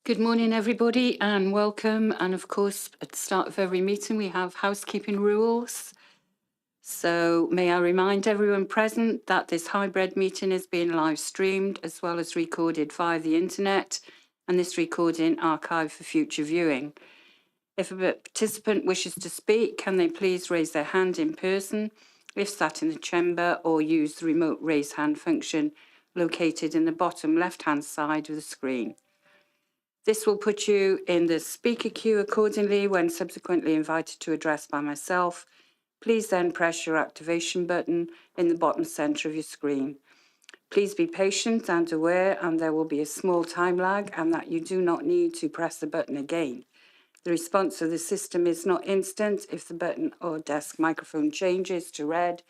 Good morning, everybody, and welcome. And of course, at the start of every meeting, we have housekeeping rules. So may I remind everyone present that this hybrid meeting is being live streamed as well as recorded via the internet, and this recording archived for future viewing. If a participant wishes to speak, can they please raise their hand in person if sat in the chamber, or use the remote raise hand function located in the bottom left-hand side of the screen. This will put you in the speaker queue accordingly when subsequently invited to address by myself. Please then press your activation button in the bottom centre of your screen. Please be patient and aware, and there will be a small time lag, and that you do not need to press the button again. The response of the system is not instant. If the button or desk microphone changes to red,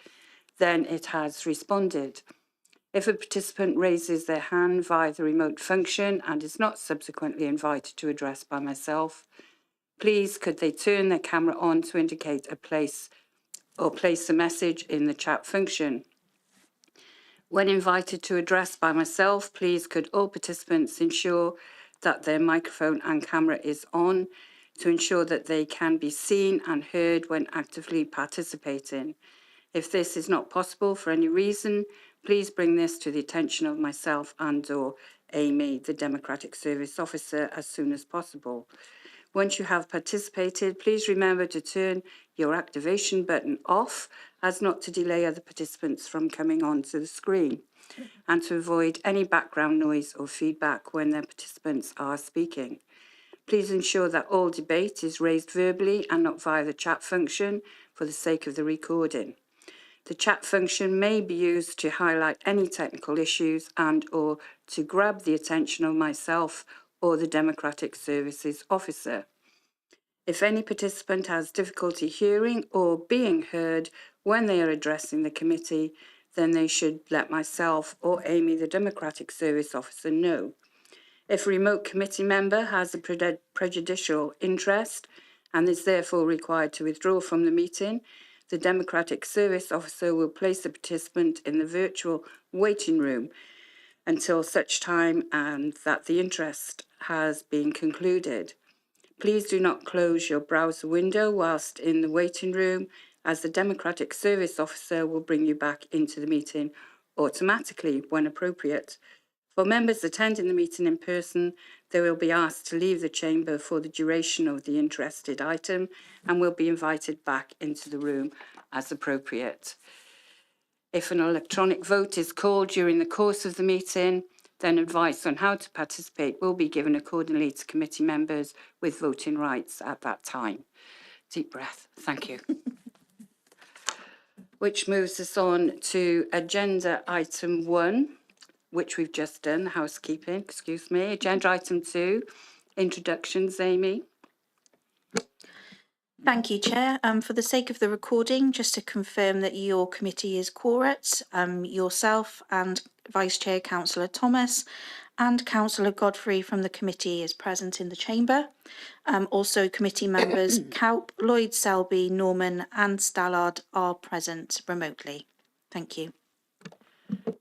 then it has responded. If a participant raises their hand via the remote function and is not subsequently invited to address by myself, please could they turn their camera on to indicate place a message in the chat function. When invited to address by myself, please could all participants ensure that their microphone and camera is on to ensure that they can be seen and heard when actively participating. If this is not possible for any reason, please bring this to the attention of myself and/or Amy, the Democratic Service Officer, as soon as possible. Once you have participated, please remember to turn your activation button off as not to delay other participants from coming onto the screen, and to avoid any background noise or feedback when the participants are speaking. Please ensure that all debate is raised verbally and not via the chat function for the sake of the recording. The chat function may be used to highlight any technical issues and/or to grab the attention of myself or the Democratic Services Officer. If any participant has difficulty hearing or being heard when they are addressing the committee, then they should let myself or Amy, the Democratic Service Officer, know. If a remote committee member has a prejudicial interest and is therefore required to withdraw from the meeting, the Democratic Service Officer will place the participant in the virtual waiting room until such time and that the interest has been concluded. Please do not close your browser window whilst in the waiting room, as the Democratic Service Officer will bring you back into the meeting automatically when appropriate. For members attending the meeting in person, they will be asked to leave the chamber for the duration of the interested item and will be invited back into the room as appropriate. If an electronic vote is called during the course of the meeting, then advice on how to participate will be given accordingly to committee members with voting rights at that time. Deep breath. Thank you. Which moves us on to agenda item 1. Which we've just done, housekeeping, excuse me. Agenda item 2, introductions, Amy. Thank you, Chair. For the sake of the recording, just to confirm that your committee is quorate, yourself and Vice Chair Councillor Thomas and Councillor Godfrey from the committee is present in the chamber. Also, committee members Cowp, Lloyd Selby, Norman and Stallard are present remotely. Thank you.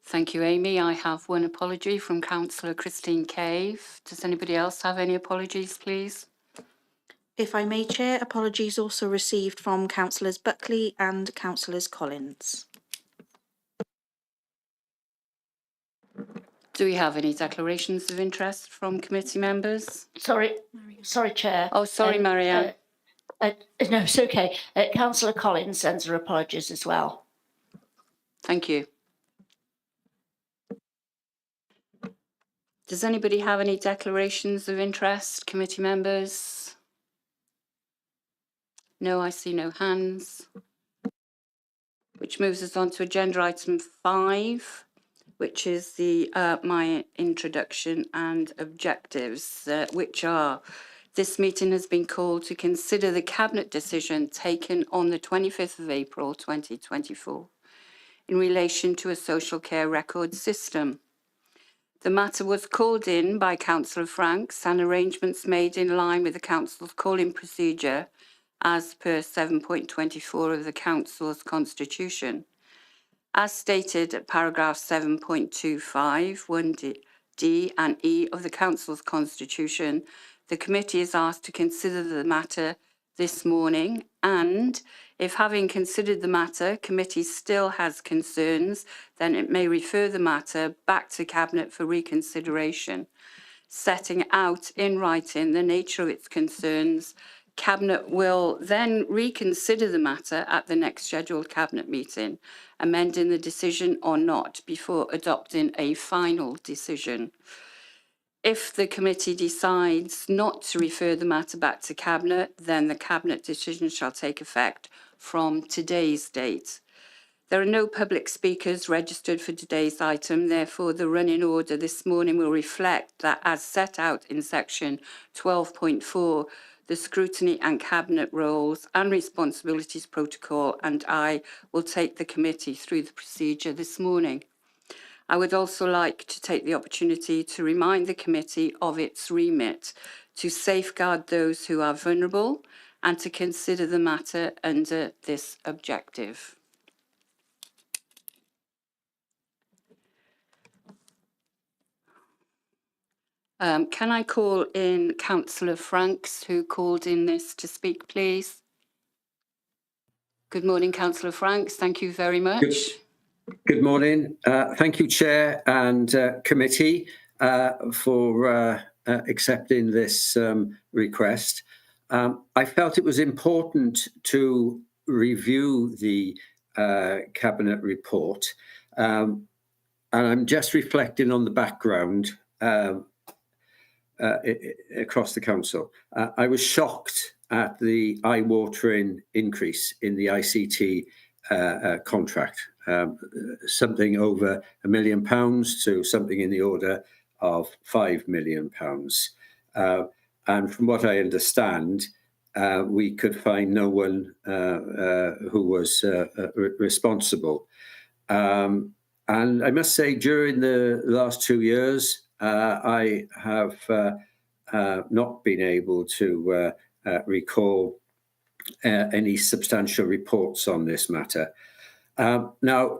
Thank you, Amy. I have one apology from Councillor Christine Cave. Does anybody else have any apologies, please? If I may, Chair, apologies also received from Councillors Buckley and Councillors Collins. Do we have any declarations of interest from committee members? Sorry, Chair. Oh, sorry, Marianne. No, it's okay. Councillor Collins sends her apologies as well. Thank you. Does anybody have any declarations of interest, committee members? No, I see no hands. Which moves us on to agenda item 5, which is the my introduction and objectives, which are: this meeting has been called to consider the Cabinet decision taken on the 25th of April 2024 in relation to a social care record system. The matter was called in by Councillor Franks and arrangements made in line with the Council's calling procedure as per 7.24 of the Council's Constitution. As stated at paragraph 7.25, 1 D and E of the Council's Constitution, the committee is asked to consider the matter this morning, and if having considered the matter, committee still has concerns, then it may refer the matter back to Cabinet for reconsideration, setting out in writing the nature of its concerns. Cabinet will then reconsider the matter at the next scheduled Cabinet meeting, amending the decision or not before adopting a final decision. If the committee decides not to refer the matter back to Cabinet, then the Cabinet decision shall take effect from today's date. There are no public speakers registered for today's item, therefore the running order this morning will reflect that as set out in section 12.4, the Scrutiny and Cabinet Roles and Responsibilities Protocol, and I will take the committee through the procedure this morning. I would also like to take the opportunity to remind the committee of its remit to safeguard those who are vulnerable and to consider the matter under this objective. Can I call in Councillor Franks, who called in this to speak, please? Good morning, Councillor Franks. Thank you very much. Good morning. Thank you, Chair and Committee, for accepting this request. I felt it was important to review the Cabinet report, and I'm just reflecting on the background across the Council. I was shocked at the eye-watering increase in the ICT contract, something over £1 million to something in the order of £5 million. And from what I understand, we could find no one who was responsible. And I must say, during the last 2 years, I have not been able to recall any substantial reports on this matter. Now,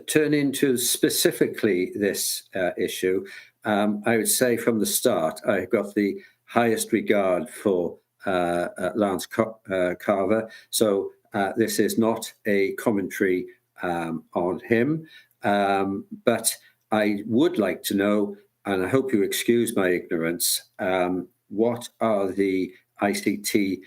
turning to specifically this issue, I would say from the start, I've got the highest regard for Lance Carver. So this is not a commentary on him, but I would like to know, and I hope you excuse my ignorance, what are the ICT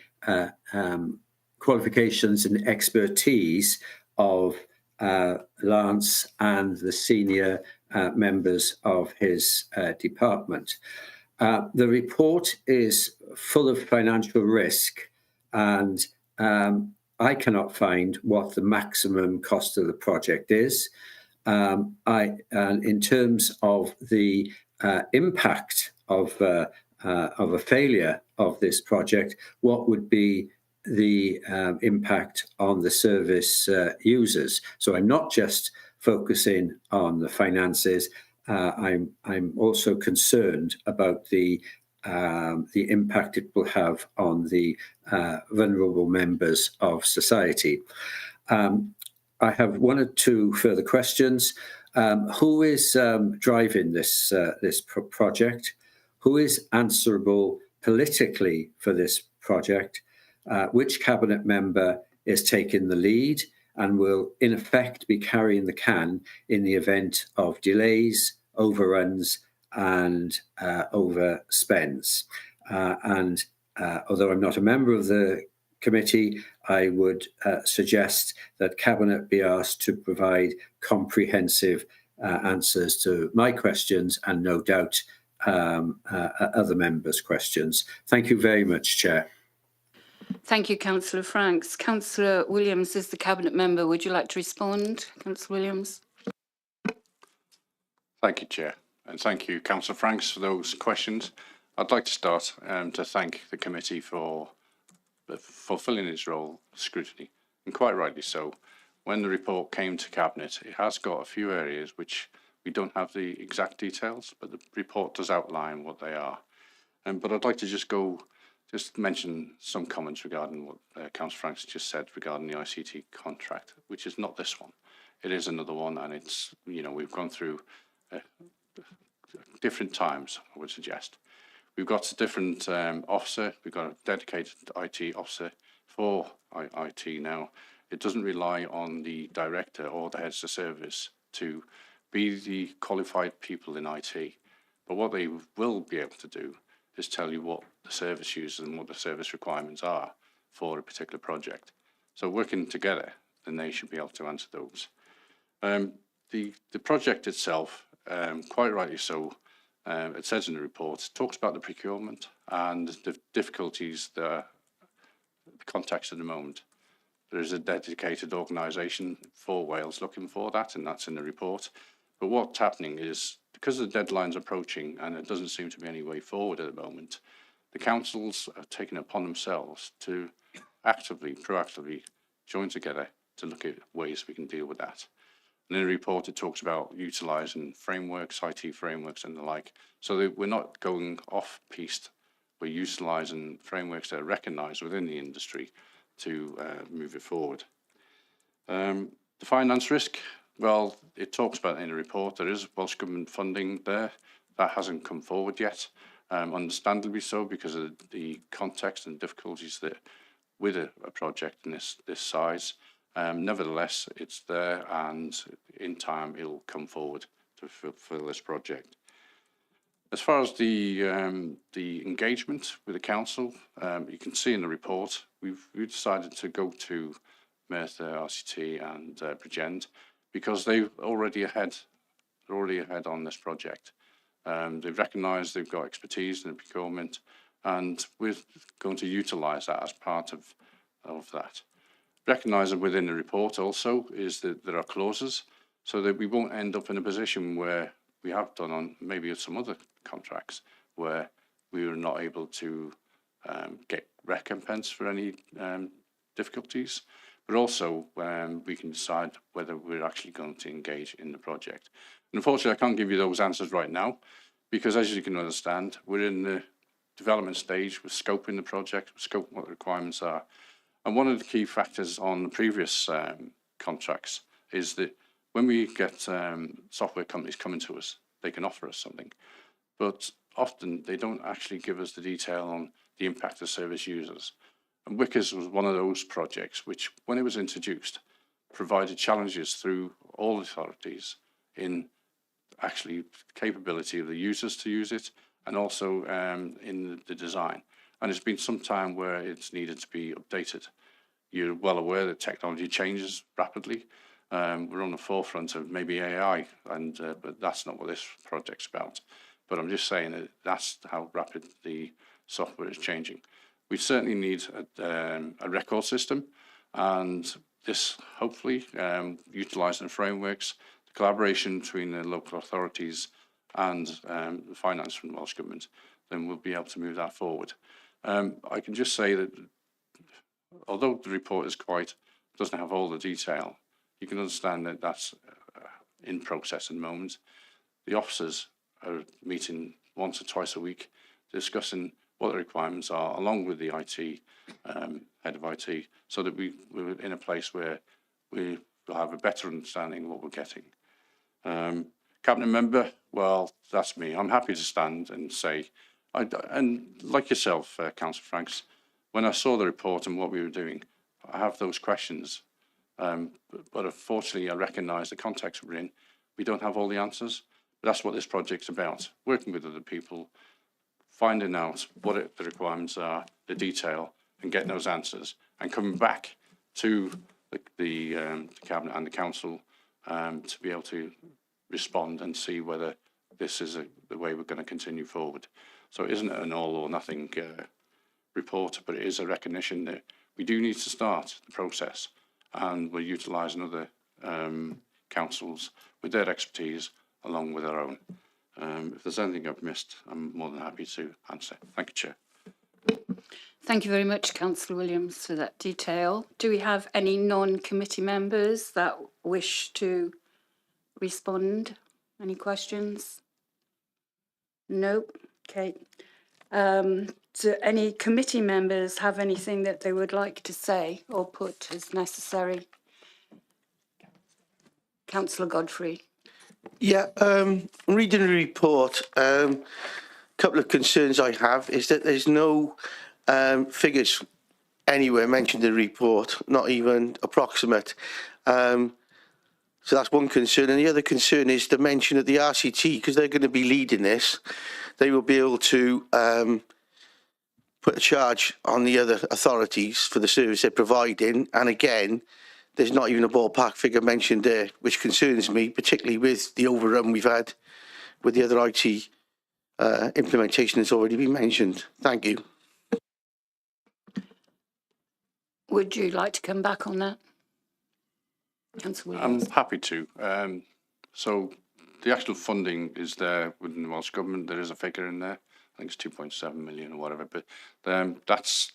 qualifications and expertise of Lance and the senior members of his department. The report is full of financial risk, and I cannot find what the maximum cost of the project is. And in terms of the impact of a failure of this project, what would be the impact on the service users? So I'm not just focusing on the finances. I'm also concerned about the impact it will have on the vulnerable members of society. I have one or two further questions. Who is driving this project? Who is answerable politically for this project? Which cabinet member is taking the lead and will, in effect, be carrying the can in the event of delays, overruns, and overspends? And although I'm not a member of the committee, I would suggest that Cabinet be asked to provide comprehensive answers to my questions and no doubt other members' questions. Thank you very much, Chair. Thank you, Councillor Franks. Councillor Williams is the Cabinet member. Would you like to respond, Councillor Williams? Thank you, Chair, and thank you, Councillor Franks, for those questions. I'd like to start to thank the committee for fulfilling its role, scrutiny, and quite rightly so. When the report came to Cabinet, it has got a few areas which we don't have the exact details, but the report does outline what they are. But I'd like to just mention some comments regarding what Councillor Franks just said regarding the ICT contract, which is not this one. It is another one, and it's, we've gone through different times, I would suggest. We've got a different officer. We've got a dedicated IT officer for IT now. It doesn't rely on the director or the heads of service to be the qualified people in IT. But what they will be able to do is tell you what the service uses and what the service requirements are for a particular project. So working together, then they should be able to answer those. The project itself, quite rightly so, it says in the report, talks about the procurement and the difficulties that are the context at the moment. There is a dedicated organisation for Wales looking for that, and that's in the report. But what's happening is, because the deadline's approaching and there doesn't seem to be any way forward at the moment, the councils are taking it upon themselves to actively, proactively join together to look at ways we can deal with that. And in the report, it talks about utilising frameworks, IT frameworks and the like, so that we're not going off-piste. We're utilising frameworks that are recognised within the industry to move it forward. The finance risk, well, it talks about it in the report. There is Welsh Government funding there. That hasn't come forward yet, understandably so, because of the context and difficulties that with a project in this size. Nevertheless, it's there, and in time it'll come forward to fulfil this project. As far as the engagement with the council, you can see in the report, we've decided to go to Merthyr, RCT and Bridgend, because they're already ahead on this project. They've recognised they've got expertise in the procurement, and we're going to utilise that as part of that. Recognising within the report also is that there are clauses, so that we won't end up in a position where we have done on maybe some other contracts where we were not able to get recompense for any difficulties, but also we can decide whether we're actually going to engage in the project. And unfortunately, I can't give you those answers right now, because as you can understand, we're in the development stage, we're scoping the project, we're scoping what the requirements are. And one of the key factors on the previous contracts is that when we get software companies coming to us, they can offer us something, but often they don't actually give us the detail on the impact of service users. And Wickers was one of those projects which, when it was introduced, provided challenges through all authorities in actually capability of the users to use it, and also in the design. And it's been some time where it's needed to be updated. You're well aware that technology changes rapidly. We're on the forefront of maybe AI, and but that's not what this project's about. But I'm just saying that that's how rapid the software is changing. We certainly need a record system, and this hopefully utilising frameworks, the collaboration between the local authorities and the finance from the Welsh Government, then we'll be able to move that forward. I can just say that although the report doesn't have all the detail, you can understand that that's in process at the moment. The officers are meeting once or twice a week, discussing what the requirements are, along with the IT, head of IT, so that we're in a place where we will have a better understanding of what we're getting. Cabinet member, well, that's me. I'm happy to stand and say, and like yourself, Councillor Franks, when I saw the report and what we were doing, I have those questions. But unfortunately, I recognise the context we're in. We don't have all the answers. But that's what this project's about, working with other people, finding out what the requirements are, the detail, and getting those answers, and coming back to the Cabinet and the Council to be able to respond and see whether this is the way we're going to continue forward. So it isn't an all or nothing report, but it is a recognition that we do need to start the process, and we're utilising other councils with their expertise along with our own. If there's anything I've missed, I'm more than happy to answer. Thank you, Chair. Thank you very much, Councillor Williams, for that detail. Do we have any non-committee members that wish to respond? Any questions? No. Okay. Do any committee members have anything that they would like to say or put as necessary? Councillor Godfrey. Yeah, reading the report, couple of concerns I have is that there's no figures anywhere mentioned in the report, not even approximate. So that's one concern. And the other concern is the mention of the RCT, because they're going to be leading this. They will be able to put a charge on the other authorities for the service they're providing. And again, there's not even a ballpark figure mentioned there, which concerns me, particularly with the overrun we've had with the other IT implementation that's already been mentioned. Thank you. Would you like to come back on that? Councillor Williams. I'm happy to. So the actual funding is there within the Welsh Government. There is a figure in there. I think it's 2.7 million or whatever, but that's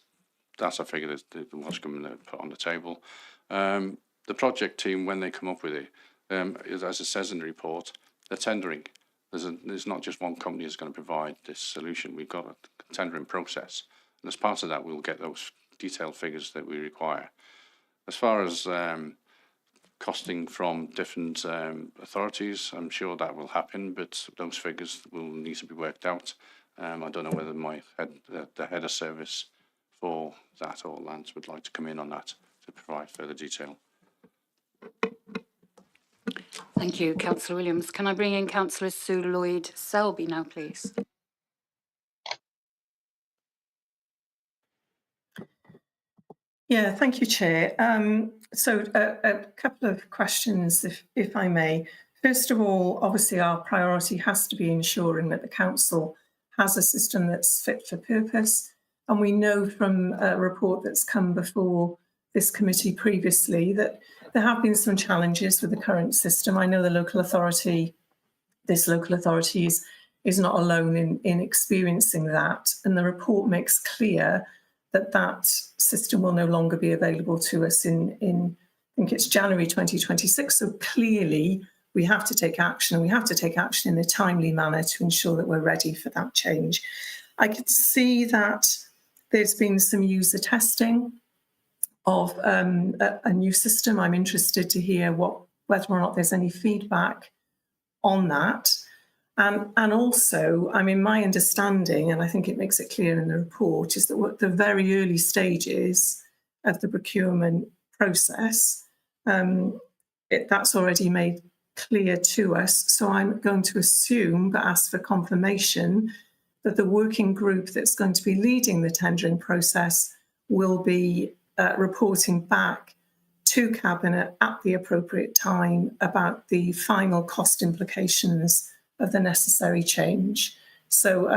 a figure that the Welsh Government have put on the table. The project team, when they come up with it, as it says in the report, they're tendering. There's not just one company that's going to provide this solution. We've got a tendering process, and as part of that, we'll get those detailed figures that we require. As far as costing from different authorities, I'm sure that will happen, but those figures will need to be worked out. I don't know whether the head of service for that or Lance would like to come in on that to provide further detail. Thank you, Councillor Williams. Can I bring in Councillor Sue Lloyd-Selby now, please? Yeah, thank you, Chair. So a couple of questions, if I may. First of all, obviously our priority has to be ensuring that the council has a system that's fit for purpose. And we know from a report that's come before this committee previously that there have been some challenges with the current system. I know the local authority, this local authority is not alone in experiencing that. And the report makes clear that that system will no longer be available to us in I think it's January 2026. So clearly we have to take action, and we have to take action in a timely manner to ensure that we're ready for that change. I could see that there's been some user testing of a new system. I'm interested to hear whether or not there's any feedback on that. And also, I mean, my understanding, and I think it makes it clear in the report, is that at the very early stages of the procurement process, that's already made clear to us. So I'm going to assume, but ask for confirmation, that the working group that's going to be leading the tendering process will be reporting back to Cabinet at the appropriate time about the final cost implications of the necessary change. So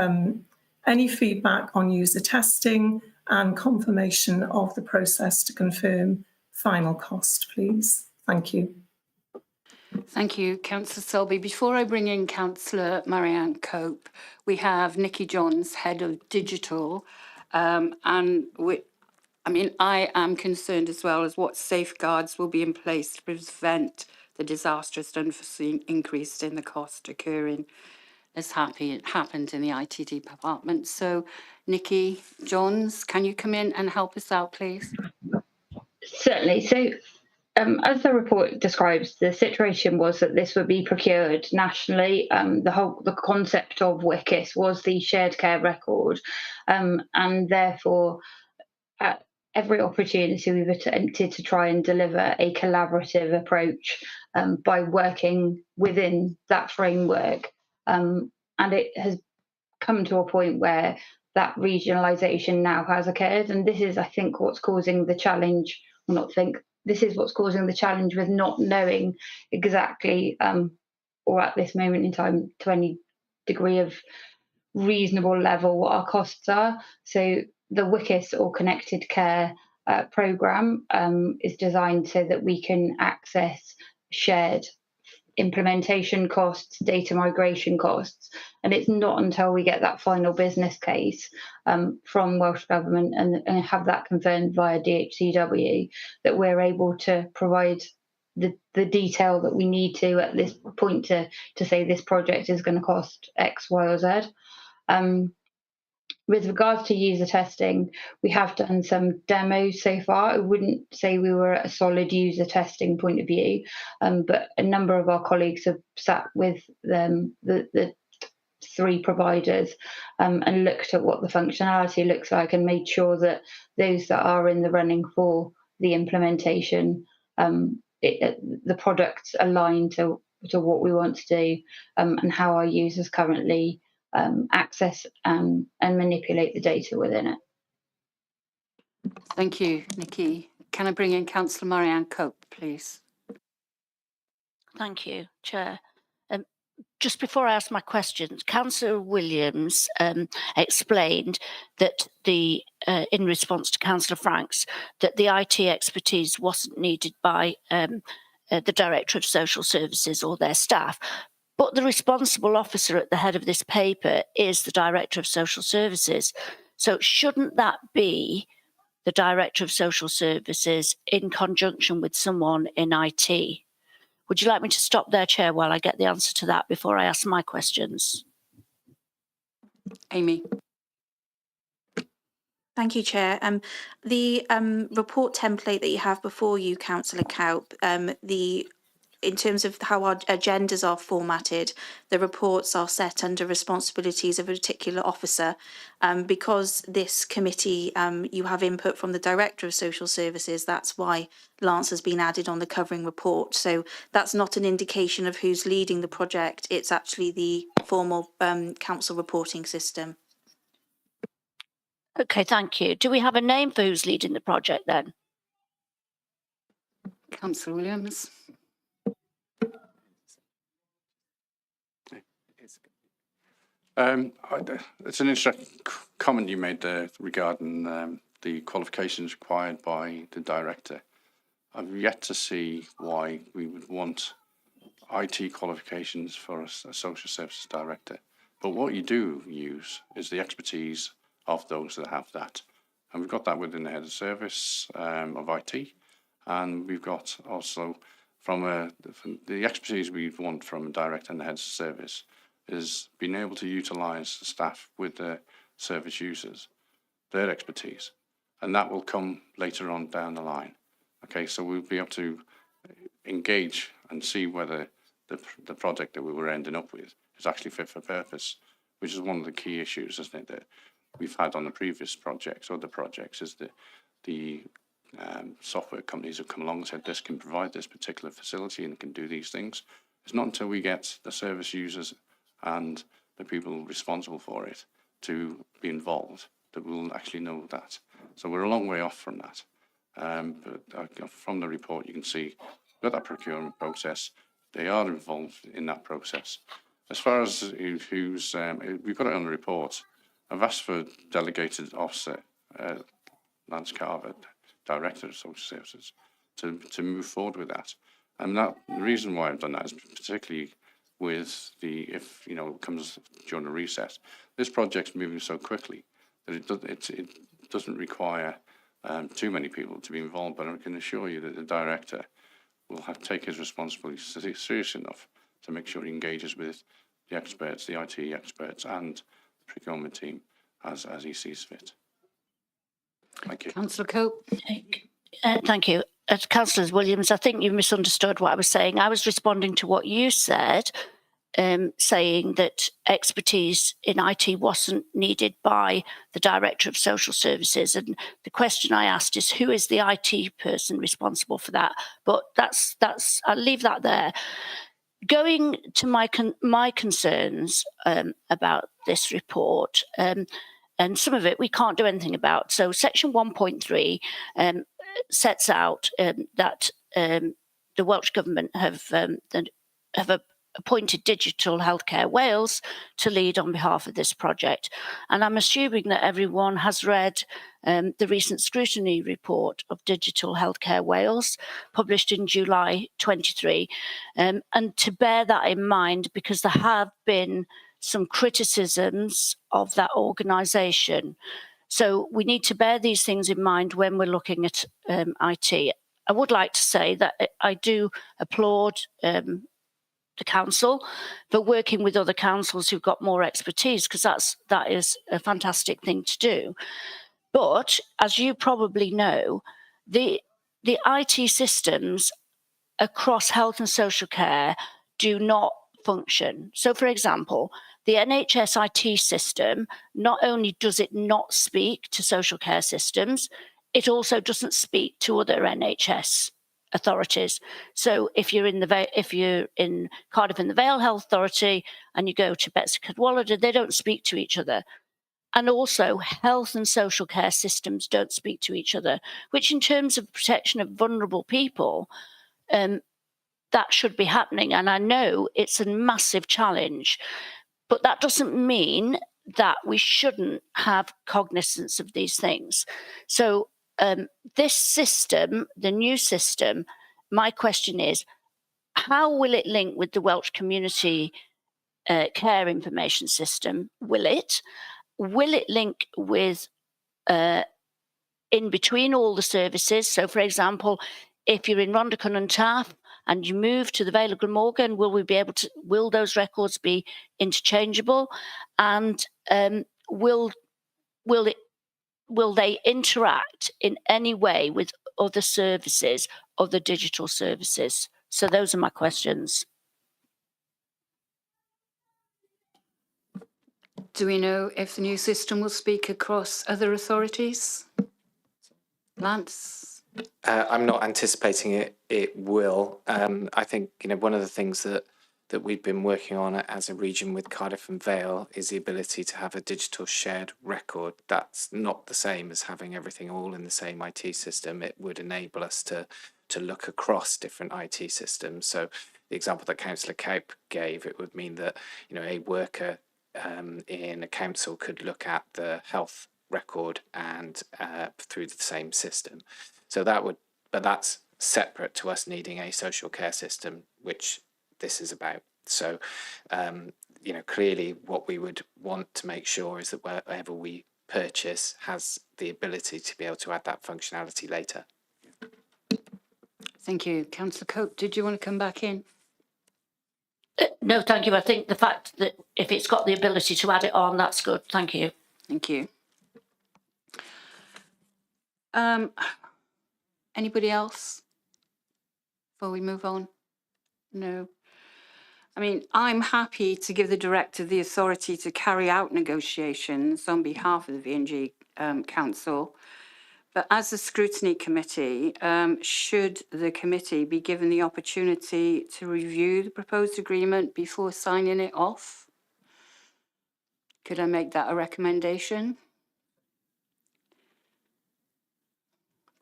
any feedback on user testing and confirmation of the process to confirm final cost, please. Thank you. Thank you, Councillor Selby. Before I bring in Councillor Marianne Cope, we have Nikki Johns, Head of Digital, I am concerned as well as what safeguards will be in place to prevent the disastrous and unforeseen increase in the cost occurring as happened in the IT department. So, Nikki Johns, can you come in and help us out, please? Certainly. So, as the report describes, the situation was that this would be procured nationally. The concept of WICIS was the shared care record, and therefore, at every opportunity we've attempted to try and deliver a collaborative approach by working within that framework, and it has come to a point where that regionalisation now has occurred, and this is, I think, what's causing the challenge. Well, not think. This is what's causing the challenge with not knowing exactly, or at this moment in time, to any degree of reasonable level, what our costs are. So the WICIS, or Connected Care programme, is designed so that we can access shared implementation costs, data migration costs, and it's not until we get that final business case from Welsh Government and have that confirmed via DHCW that we're able to provide the detail that we need to at this point to say this project is going to cost X, Y, or Z. With regards to user testing, we have done some demos so far. I wouldn't say we were at a solid user testing point of view, but a number of our colleagues have sat with the three providers and looked at what the functionality looks like and made sure that those that are in the running for the implementation, the products align to what we want to do and how our users currently access and manipulate the data within it. Thank you, Nikki. Can I bring in Councillor Marianne Cope, please? Thank you, Chair. Just before I ask my questions, Councillor Williams explained that in response to Councillor Franks, that the IT expertise wasn't needed by the Director of Social Services or their staff. But the responsible officer at the head of this paper is the Director of Social Services. So shouldn't that be the Director of Social Services in conjunction with someone in IT? Would you like me to stop there, Chair, while I get the answer to that before I ask my questions? Amy. Thank you, Chair. The report template that you have before you, Councillor Cowp, in terms of how our agendas are formatted, the reports are set under responsibilities of a particular officer. Because this committee, you have input from the Director of Social Services, that's why Lance has been added on the covering report. So that's not an indication of who's leading the project, it's actually the formal council reporting system. Okay, thank you. Do we have a name for who's leading the project then? Councillor Williams. It's an interesting comment you made there regarding the qualifications required by the director. I've yet to see why we would want IT qualifications for a social services director. But what you do use is the expertise of those that have that. And we've got that within the head of service of IT. And we've got also from the expertise we want from a director and the head of service is being able to utilise the staff with the service users, their expertise. And that will come later on down the line. Okay, so we'll be able to engage and see whether the project that we were ending up with is actually fit for purpose, which is one of the key issues, isn't it, that we've had on the previous projects, other projects, is that the software companies have come along and said this can provide this particular facility and can do these things. It's not until we get the service users and the people responsible for it to be involved that we'll actually know that. So we're a long way off from that. But from the report, you can see we've got that procurement process. They are involved in that process. As far as who's, we've got it on the report. I've asked for delegated officer, Lance Carver, Director of Social Services, to move forward with that. And the reason why I've done that is particularly with if it comes during a recess. This project's moving so quickly that it doesn't require too many people to be involved, but I can assure you that the director will take his responsibility serious enough to make sure he engages with the experts, the IT experts, and the procurement team as he sees fit. Thank you. Councillor Cope. Thank you. Councillor Williams, I think you misunderstood what I was saying. I was responding to what you said, saying that expertise in IT wasn't needed by the Director of Social Services. And the question I asked is, who is the IT person responsible for that? But I'll leave that there. Going to my concerns about this report, and some of it we can't do anything about. So section 1.3 sets out that the Welsh Government have appointed Digital Healthcare Wales to lead on behalf of this project. And I'm assuming that everyone has read the recent Scrutiny report of Digital Healthcare Wales, published in July 23. And to bear that in mind, because there have been some criticisms of that organisation. So we need to bear these things in mind when we're looking at IT. I would like to say that I do applaud the council, but working with other councils who've got more expertise, because that is a fantastic thing to do. But as you probably know, the IT systems across health and social care do not function. So, for example, the NHS IT system, not only does it not speak to social care systems, it also doesn't speak to other NHS authorities. So if you're in Cardiff in the Vale Health Authority and you go to Betsy Cadwallader, they don't speak to each other. And also health and social care systems don't speak to each other, which in terms of protection of vulnerable people, that should be happening. And I know it's a massive challenge, but that doesn't mean that we shouldn't have cognizance of these things. So this system, the new system, my question is, how will it link with the Welsh Community Care Information System? Will it link with in between all the services? So, for example, if you're in Rhondda and Taff and you move to the Vale of Glamorgan, will those records be interchangeable? And will they interact in any way with other services, other digital services? So those are my questions. Do we know if the new system will speak across other authorities? Lance? I'm not anticipating it will. I think one of the things that we've been working on as a region with Cardiff and Vale is the ability to have a digital shared record. That's not the same as having everything all in the same IT system. It would enable us to look across different IT systems. So the example that Councillor Kaup gave, it would mean that a worker in a council could look at the health record and through the same system. So but that's separate to us needing a social care system, which this is about. So, clearly what we would want to make sure is that whatever we purchase has the ability to be able to add that functionality later. Thank you. Councillor Cope, did you want to come back in? No, thank you. I think the fact that if it's got the ability to add it on, that's good. Thank you. Thank you. Anybody else before we move on? No. I mean, I'm happy to give the director the authority to carry out negotiations on behalf of the V&G Council. But as a scrutiny committee, should the committee be given the opportunity to review the proposed agreement before signing it off? Could I make that a recommendation?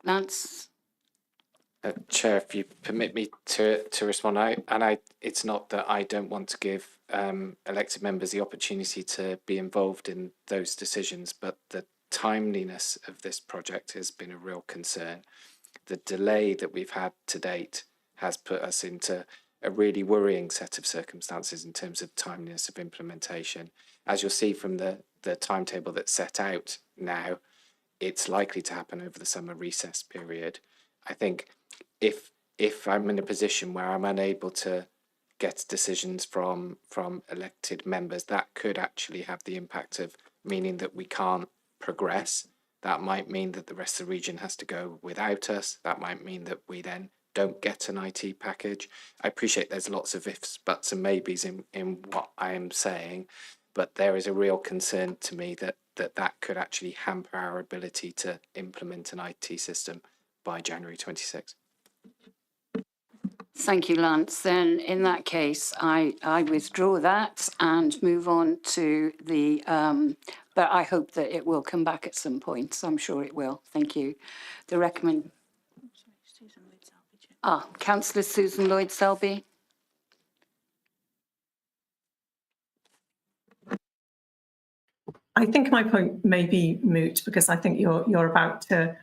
Lance? Chair, if you permit me to respond, it's not that I don't want to give elected members the opportunity to be involved in those decisions, but the timeliness of this project has been a real concern. The delay that we've had to date has put us into a really worrying set of circumstances in terms of timeliness of implementation. As you'll see from the timetable that's set out now, it's likely to happen over the summer recess period. I think if I'm in a position where I'm unable to get decisions from elected members, that could actually have the impact of meaning that we can't progress. That might mean that the rest of the region has to go without us. That might mean that we then don't get an IT package. I appreciate there's lots of ifs, buts and maybes in what I am saying, but there is a real concern to me that could actually hamper our ability to implement an IT system by January 26. Thank you, Lance. Then in that case, I withdraw that and move on to the, but I hope that it will come back at some point. So I'm sure it will. Thank you. The Councillor Susan Lloyd-Selby. I think my point may be moot because I think you're about to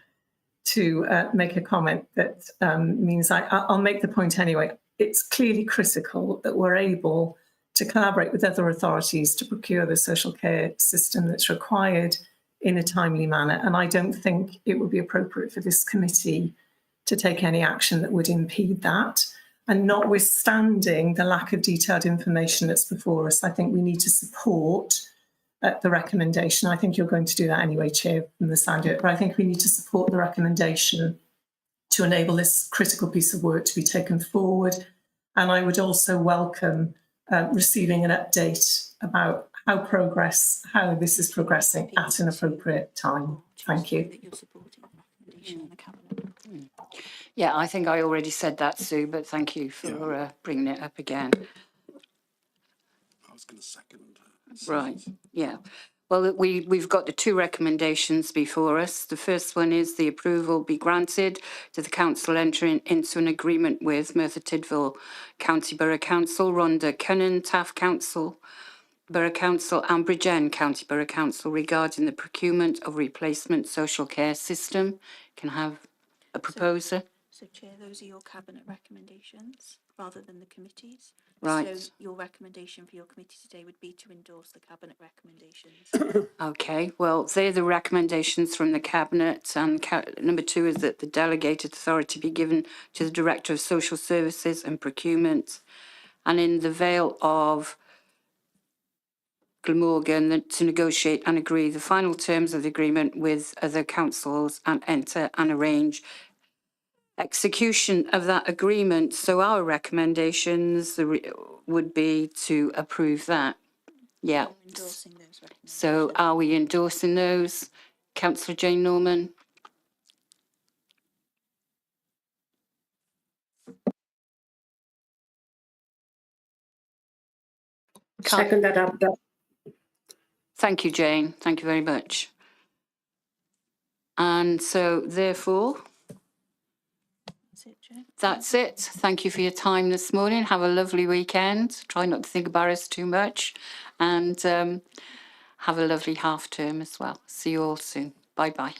make a comment that means I'll make the point anyway. It's clearly critical that we're able to collaborate with other authorities to procure the social care system that's required in a timely manner. And I don't think it would be appropriate for this committee to take any action that would impede that. And notwithstanding the lack of detailed information that's before us, I think we need to support the recommendation. I think you're going to do that anyway, Chair, from the sound of it, but I think we need to support the recommendation to enable this critical piece of work to be taken forward. And I would also welcome receiving an update about how this is progressing at an appropriate time. Thank you. Yeah, I think I already said that, Sue, but thank you for bringing it up again. I was going to second. Right, yeah. Well, we've got the two recommendations before us. The first one is the approval be granted to the council entering into an agreement with Merthyr Tydfil County Borough Council, Rhondda Cynon Taff Council, Borough Council and Bridgend County Borough Council regarding the procurement of replacement social care system. Can I have a proposer? So, Chair, those are your cabinet recommendations rather than the committees. Right. So your recommendation for your committee today would be to endorse the cabinet recommendations. Okay, well, they're the recommendations from the Cabinet, and number 2 is that the delegated authority be given to the Director of Social Services and Procurement, and in the Vale of Glamorgan to negotiate and agree the final terms of the agreement with other councils and enter and arrange execution of that agreement. So our recommendations would be to approve that. Yeah. Endorsing those recommendations. So are we endorsing those? Councillor Jane Norman? Second that up. Thank you, Jane. Thank you very much. And so therefore, That's it, Chair. that's it. Thank you for your time this morning. Have a lovely weekend. Try not to think about us too much, and have a lovely half term as well. See you all soon. Bye-bye.